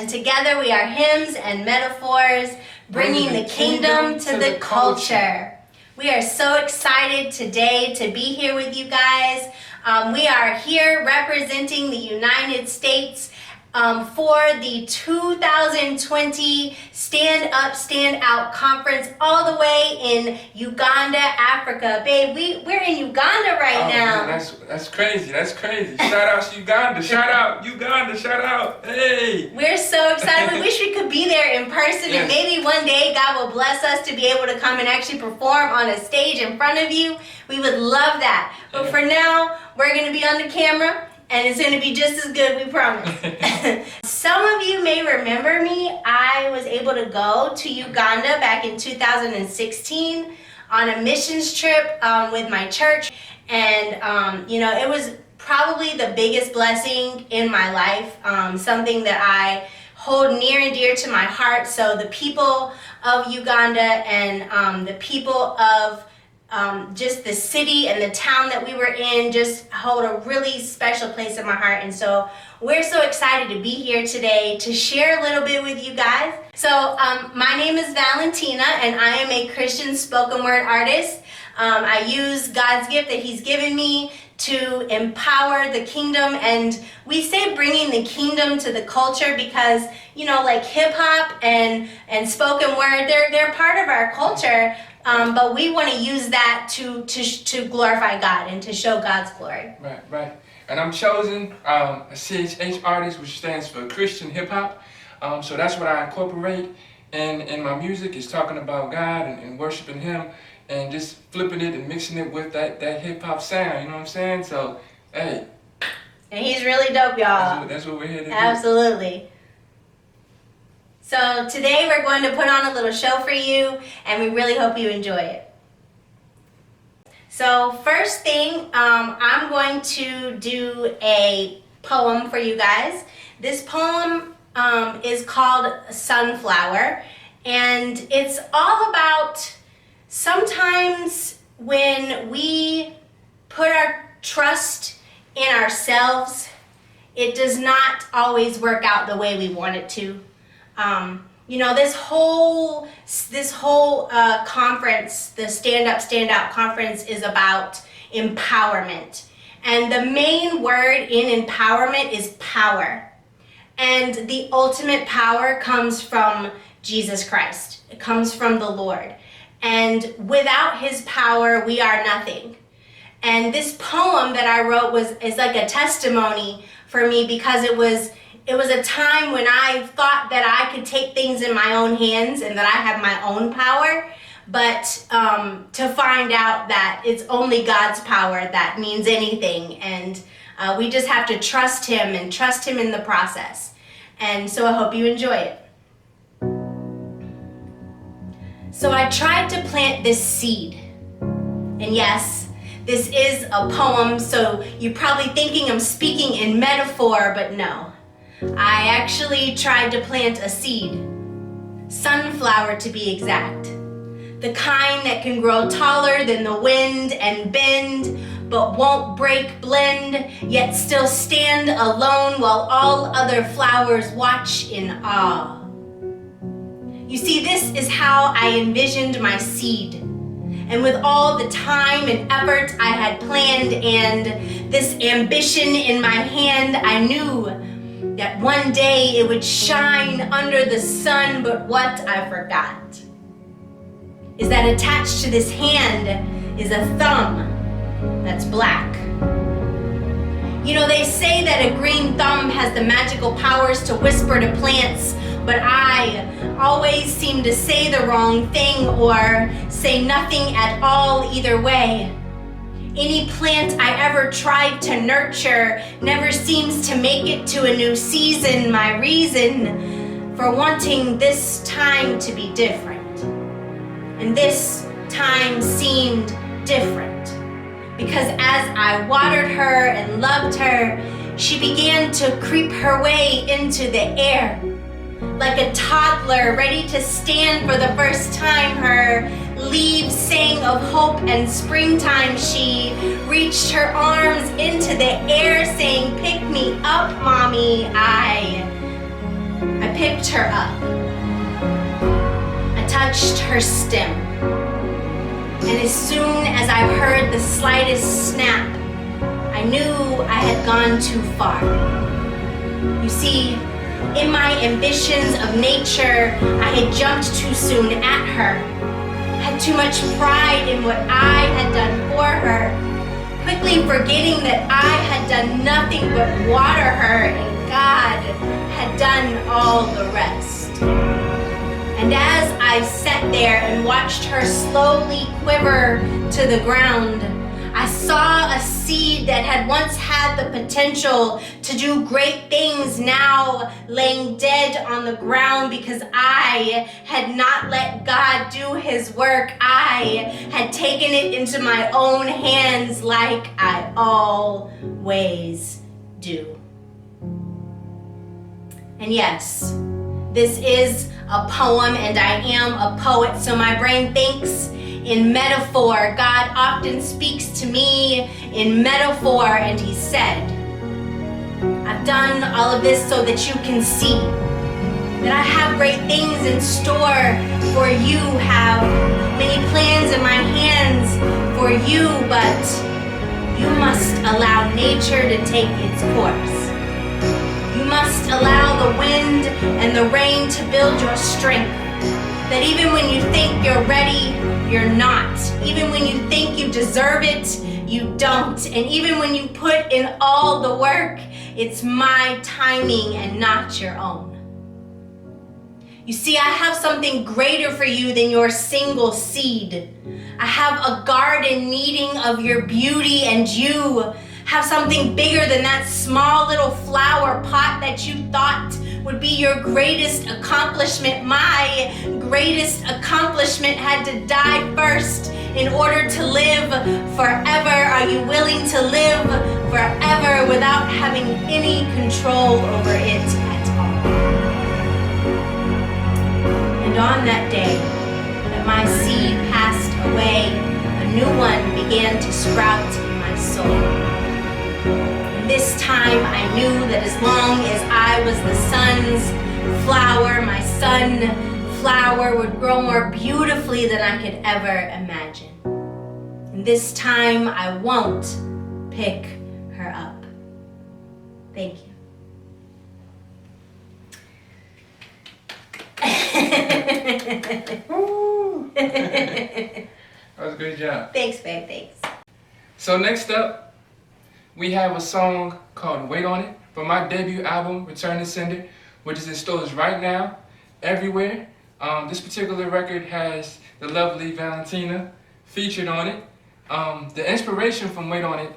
And together we are Hymns and Metaphors, bringing the kingdom to the culture. We are so excited today to be here with you guys. We are here representing the United States for the 2020 Stand Up, Stand Out Conference all the way in Uganda, Africa. Babe, we're in Uganda right now. Man, that's crazy. That's crazy. Shout out to Uganda. Shout out Uganda. Shout out. Hey. We're so excited. We wish we could be there in person, Yes. and maybe one day God will bless us to be able to come and actually perform on a stage in front of you. We would love that. But for now, we're going to be on the camera. And it's going to be just as good, we promise. Some of you may remember me. I was able to go to Uganda back in 2016 on a missions trip with my church. And, it was probably the biggest blessing in my life, something that I hold near and dear to my heart. So the people of Uganda and the people of just the city and the town that we were in just hold a really special place in my heart. And so we're so excited to be here today to share a little bit with you guys. So my name is Valentina, and I am a Christian spoken word artist. I use God's gift that He's given me to empower the kingdom, and we say bringing the kingdom to the culture because, like hip hop and spoken word, they're part of our culture. But we want to use that to glorify God and to show God's glory. Right. And I'm chosen a CHH artist, which stands for Christian hip hop. So that's what I incorporate in my music, is talking about God and worshiping Him and just flipping it and mixing it with that hip hop sound. You know what I'm saying? So, hey. And he's really dope, y'all. That's what we're here to do. Absolutely. So today we're going to put on a little show for you, and we really hope you enjoy it. So first thing, I'm going to do a poem for you guys. This poem is called Sunflower, and it's all about sometimes when we put our trust in ourselves, it does not always work out the way we want it to. This whole conference, the Stand Up, Stand Out conference, is about empowerment. And the main word in empowerment is power. And the ultimate power comes from Jesus Christ. It comes from the Lord. And without His power, we are nothing. And this poem that I wrote is like a testimony for me, because it was a time when I thought that I could take things in my own hands and that I have my own power, but to find out that it's only God's power that means anything, and we just have to trust Him and trust Him in the process. And so I hope you enjoy it. So I tried to plant this seed, and yes, this is a poem, so you're probably thinking I'm speaking in metaphor, but no. I actually tried to plant a seed, sunflower to be exact, the kind that can grow taller than the wind and bend, but won't break, blend, yet still stand alone while all other flowers watch in awe. You see, this is how I envisioned my seed, and with all the time and effort I had planned and this ambition in my hand, I knew that one day it would shine under the sun. But what I forgot is that attached to this hand is a thumb that's black. You know, they say that a green thumb has the magical powers to whisper to plants, but I always seem to say the wrong thing or say nothing at all either way. Any plant I ever tried to nurture never seems to make it to a new season. My reason for wanting this time to be different. And this time seemed different because as I watered her and loved her, she began to creep her way into the air. Like a toddler ready to stand for the first time, her leaves sang of hope and springtime. She reached her arms into the air saying, "Pick me up, mommy." I picked her up. I touched her stem. And as soon as I heard the slightest snap, I knew I had gone too far. You see, in my ambitions of nature, I had jumped too soon at her, had too much pride in what I had done for her, quickly forgetting that I had done nothing but water her and God had done all the rest. And as I sat there and watched her slowly quiver to the ground, I saw a seed that had once had the potential to do great things now laying dead on the ground because I had not let God do his work. I had taken it into my own hands like I always do. And yes, this is a poem and I am a poet, so my brain thinks in metaphor. God often speaks to me in metaphor, and he said, I've done all of this so that you can see that I have great things in store for you, have many plans in my hands for you, but you must allow nature to take its course. You must allow the wind and the rain to build your strength. That even when you think you're ready, you're not. Even when you think you deserve it, you don't. And even when you put in all the work, it's my timing and not your own. You see, I have something greater for you than your single seed. I have a garden needing of your beauty, and you have something bigger than that small little flower pot that you thought would be your greatest accomplishment. My greatest accomplishment had to die first in order to live forever. Are you willing to live forever without having any control over it at all? And on that day that my seed passed away, a new one began to sprout in my soul. This time I knew that as long as I was the sun's flower, my sunflower would grow more beautifully than I could ever imagine. And this time I won't pick her up. Thank you. That was a good job. Thanks, babe, thanks. So next up, we have a song called Wait On It from my debut album, Return to Sender, which is in stores right now, everywhere. This particular record has the lovely Valentina featured on it. The inspiration from Wait On It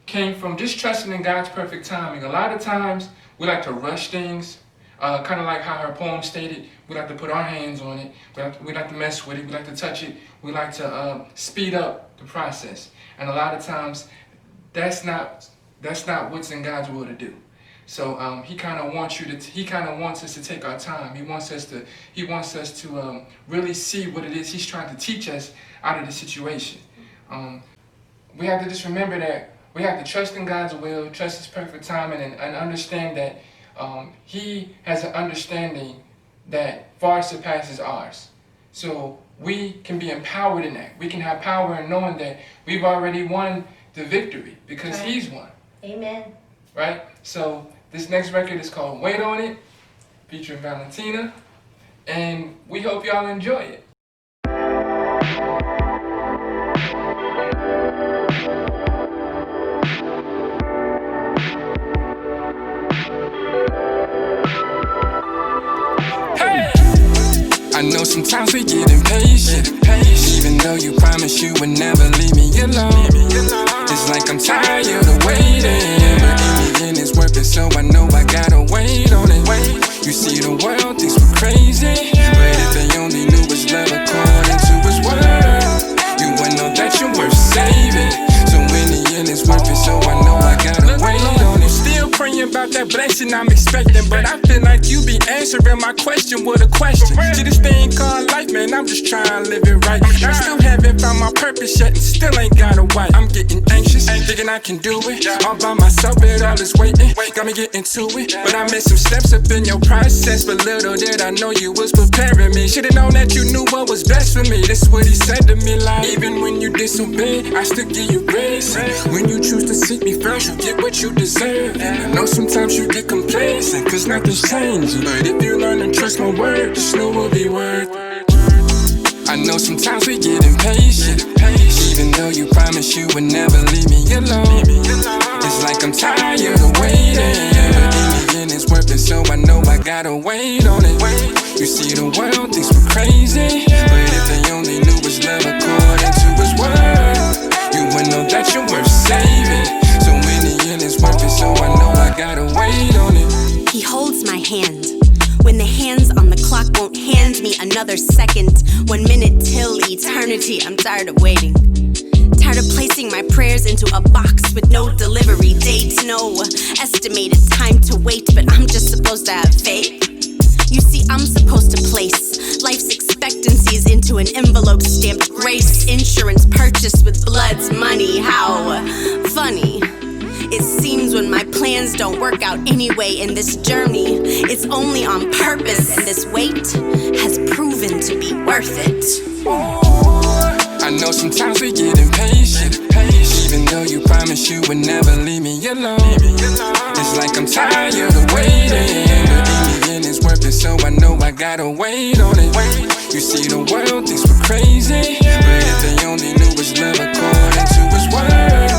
came from just trusting in God's perfect timing. A lot of times, we like to rush things, kind of like how her poem stated. We like to put our hands on it. We like to mess with it. We like to touch it. We like to speed up the process. And a lot of times, that's not what's in God's will to do. So he kind of wants us to take our time. He wants us to really see what it is he's trying to teach us out of the situation. We have to just remember that we have to trust in God's will, trust his perfect timing, and understand that he has an understanding that far surpasses ours. So we can be empowered in that. We can have power in knowing that we've already won the victory because right. He's won. Amen. Right? So this next record is called Wait On It, featuring Valentina, and we hope y'all enjoy it. I know sometimes we get impatient, even though you promised you would never leave me alone. It's like I'm tired of waiting, but in the end it's worth it, so I know I gotta wait on it. You see the world thinks we're crazy, but if they only knew it's love according to his word, you would know that you're worth saving. So in the end it's worth it, so I know I gotta wait on it. Still praying about that blessing I'm expecting, but I feel like you be answering my question with a question. See this thing called life, man, I'm just trying to live it right. I still haven't found my purpose yet and still ain't got a wife. I'm getting anxious, thinking thinking I can do it. All by myself, but all is waiting. Got me getting to it. But I made some steps up in your process. But little did I know you was preparing me. Should've known that you knew what was best for me. This is what he said to me, like, even when you disobey, I still give you grace. When you choose to seek me first, you get what you deserve. I know sometimes you get complacent, cause nothing's changing. But if you learn to trust my word, just know we'll be worth it. I know sometimes we get impatient, even though you promised you would never leave me alone. It's like I'm tired of waiting, but in the end it's worth it, so I know I gotta wait on it. You see the world thinks we're crazy, but if they only knew it's love according to his word, you would know that you're worth saving. So in the end it's worth it, so I know I gotta wait on it. He holds my hand when the hands on the clock won't hand me another second. 1 minute till eternity. I'm tired of waiting. Tired of placing my prayers into a box with no delivery date, no estimated time to wait, but I'm just supposed to have faith. You see, I'm supposed to place life's expectancies into an envelope stamped grace. Insurance purchased with blood's money. How funny it seems when my plans don't work out anyway in this journey. It's only on purpose, and this wait has proven to be worth it. I know sometimes we get impatient, even though you promised you would never leave me alone. It's like I'm tired of waiting, but in the end it's worth it, so I know I gotta wait on it. You see the world thinks we're crazy, but if they only knew it's love according to his word,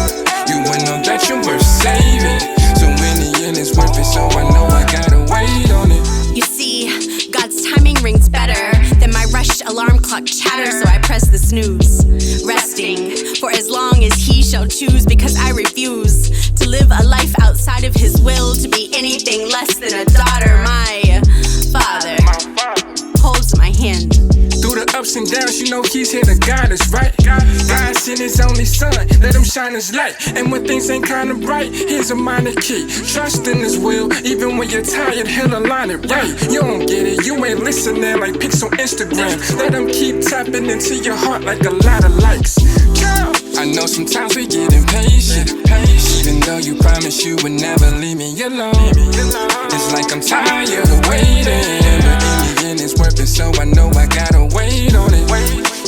you would know that you're worth saving. So in the end it's worth it, so I know I gotta wait on it. You see, God's timing rings better than my rushed alarm clock chatter, so I press the snooze, resting for as long as he shall choose, because I refuse to live a life outside of his will, to be anything less than a daughter. My father holds my hand. Through the ups and downs, you know he's here to guide us, right? God sent his only son, let him shine his light. And when things ain't kinda bright, here's a minor key. Trust in his will, even when you're tired, he'll align it right. You don't get it, you ain't listening like pics on Instagram. Let him keep tapping into your heart like a lot of likes. I know sometimes we get impatient, even though you promised you would never leave me alone. It's like I'm tired of waiting, but in the end it's worth it, so I know I gotta wait on it.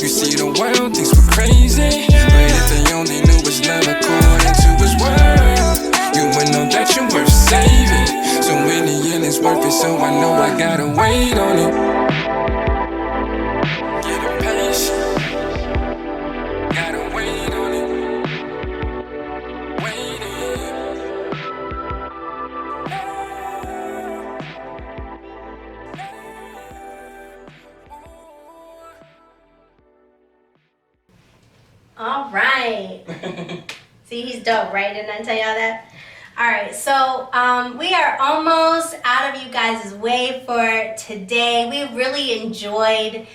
You see the world thinks we're crazy, but if they only knew it's love according to his word, you would know that you're worth saving. So in the end it's worth it, so I know I gotta wait on it. Get impatient, gotta wait on it. All right. See, he's dope, right? Didn't I tell y'all that? All right, so we are almost out of you guys' way for today. We really enjoyed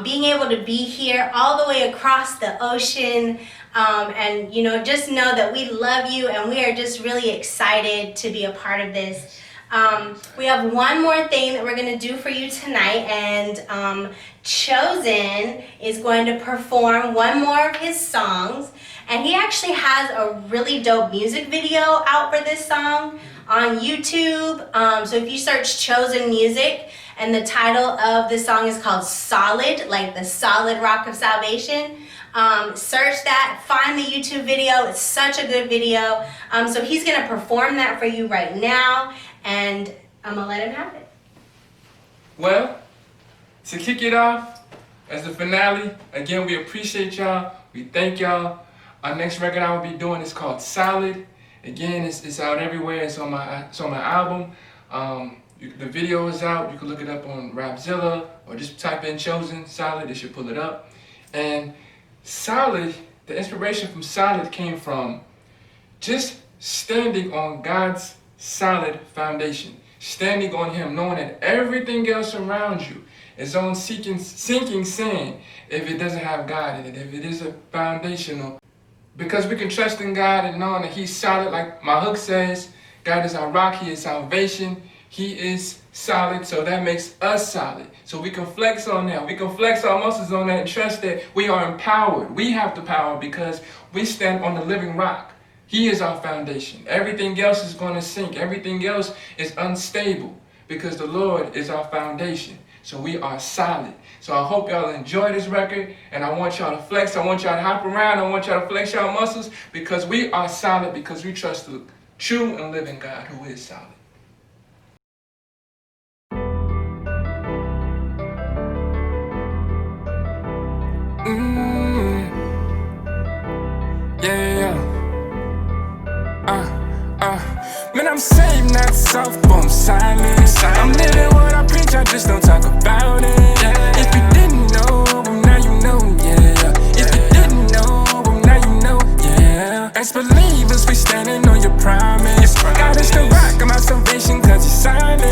being able to be here all the way across the ocean. And, you know, just know that we love you and we are just really excited to be a part of this. We have one more thing that we're going to do for you tonight, and Chosen is going to perform one more of his songs, and he actually has a really dope music video out for this song on YouTube. So if you search Chosen Music, and the title of this song is called Solid, like the solid rock of salvation. Search that, find the YouTube video. It's such a good video. So he's going to perform that for you right now, and I'm going to let him have it. Well, to kick it off, as the finale, again, we appreciate y'all. We thank y'all. Our next record I will be doing is called Solid. Again, it's out everywhere. It's on my album. The video is out. You can look it up on Rapzilla or just type in Chosen Solid. It should pull it up. And Solid, the inspiration from Solid came from just standing on God's solid foundation. Standing on Him, knowing that everything else around you is on sinking sand if it doesn't have God in it, if it isn't foundational. Because we can trust in God and knowing that He's solid, like my hook says, God is our rock, He is salvation, He is solid, so that makes us solid. So we can flex on that. We can flex our muscles on that and trust that we are empowered. We have the power because we stand on the living rock, He is our foundation. Everything else is going to sink. Everything else is unstable because the Lord is our foundation. So we are solid. So I hope y'all enjoy this record, and I want y'all to flex. I want y'all to hop around. I want y'all to flex y'all muscles because we are solid because we trust the true and living God who is solid. Man, I'm saved, not soft, but I'm silent. I'm living what I preach, I just don't talk about it. If you didn't know, well, now you know, yeah. If you didn't know, well, now you know, yeah. As believers, we standing on your promise. God is the rock of my salvation, cause he's silent.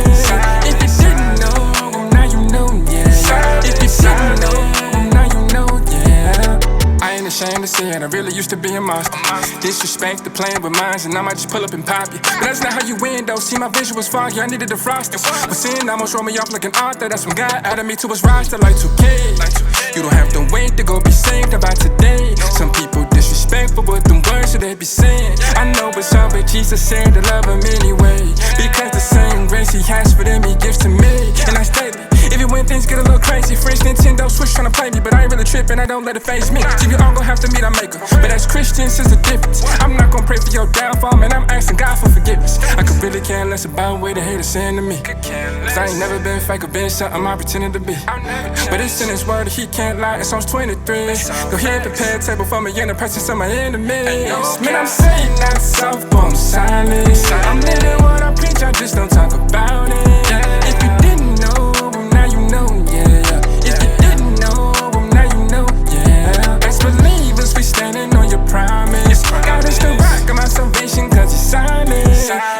If you didn't know, well, now you know, yeah. If you didn't know, well, now you know, yeah. I ain't ashamed to say it, I really used to be a monster. Disrespect the playing with minds, and I might just pull up and pop you. But that's not how you win, though. See, my vision was foggy, I needed a frosting. But sin almost rolled me off like an author. That's when God added me to his roster like 2K. You don't have to wait to go be saved about today. Some people disrespectful with them words that they be saying. I know it's all, but Jesus said to love him anyway. Because the same grace he has for them, he gives to me. And I stay even when things get a little crazy. French Nintendo Switch tryna play me, but I ain't really tripping, I don't let it faze me. See, we all gon' have to meet our maker, but as Christians, is the difference. I'm not gon' pray for your downfall, man, I'm asking God for forgiveness. I could really care less about what the haters saying to me, cause I ain't never been fake or been something I pretended to be. But it's in his word that he can't lie, in Psalms 23. Go ahead, prepare a table for me in the presence of my enemies. Man, I'm saved, not soft, but I'm silent. I'm living what I preach, I just don't talk about it. If you didn't know, well, now you know, yeah. If you didn't know, well, now you know, yeah. As believers, we standing on your promise. God is the rock of my salvation, cause he's silent.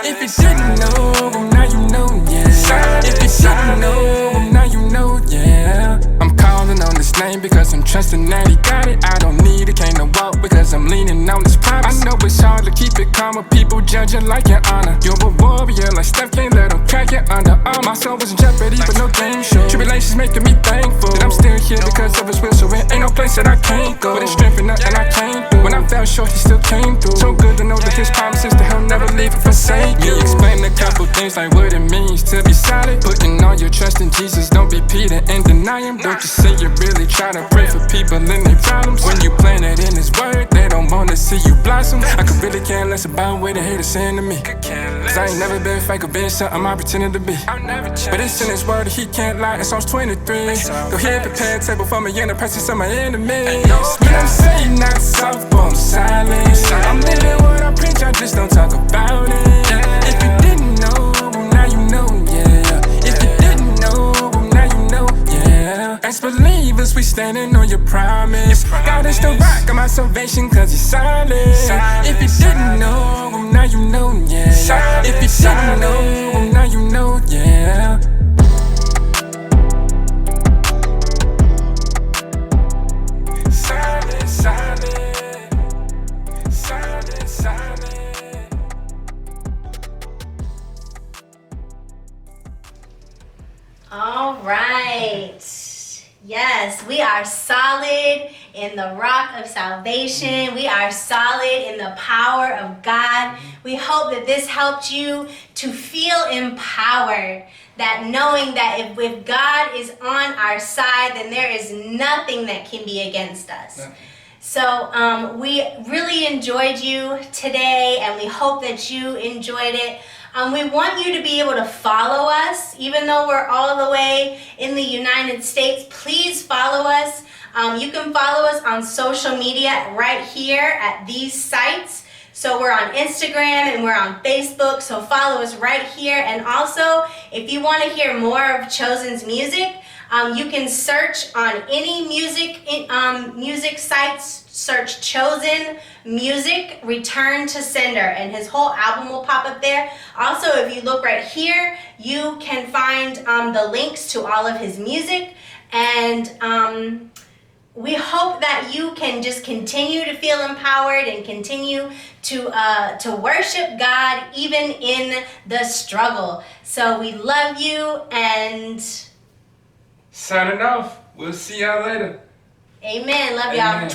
If you didn't know, well, now you know, yeah. If you didn't know, well, now you know, yeah. I'm calling on this name because I'm trusting that he got it. I don't need it, can't no walk because I'm leaning on this promise. I know it's hard to keep it calm with people judging like your honor. You're a warrior like Steph, can't let them crack your underarm. My soul was in jeopardy, but no game show. Tribulations making me thankful that I'm still here because of his will. So it ain't no place that I can't go. But it's strength and nothing I came through. When I fell short, he still came through. So good to know that his promises that he'll never leave and forsake you. Explain a couple things like what it means to be solid. Putting all your trust in Jesus, don't be Peter and deny him. Don't you see you really try to pray for people and their problems. When you plant it in his word, they don't wanna see you blossom. I could really care less about what the haters saying to me, cause I ain't never been fake or been something I pretended to be. But it's in his word that he can't lie, in Psalms 23. Go ahead, prepare a table for me in the presence of my enemies. Man, I'm saved, not soft, but I'm silent. I'm living what I preach, I just don't talk about it. If you didn't know, well, now you know, yeah. If you didn't know, well, now you know, yeah. As believers, we standing on your promise. God is the rock of my salvation, cause he's silent. If you didn't know, well, now you know, yeah. If you didn't know, well, now you know, yeah. Silent, silent, silent, silent. All right. Yes, we are solid in the rock of salvation. We are solid in the power of God. We hope that this helped you to feel empowered, that knowing that if God is on our side, then there is nothing that can be against us. So we really enjoyed you today, and we hope that you enjoyed it. We want you to be able to follow us, even though we're all the way in the United States. Please follow us. You can follow us on social media right here at these sites. So we're on Instagram and we're on Facebook, so follow us right here. And also, if you want to hear more of Chosen's music, you can search on any music sites. Search Chosen Music Return to Sender, and his whole album will pop up there. Also, if you look right here, you can find the links to all of his music. And we hope that you can just continue to feel empowered and continue to worship God even in the struggle. So we love you, and signing off. We'll see y'all later. amen. Love y'all.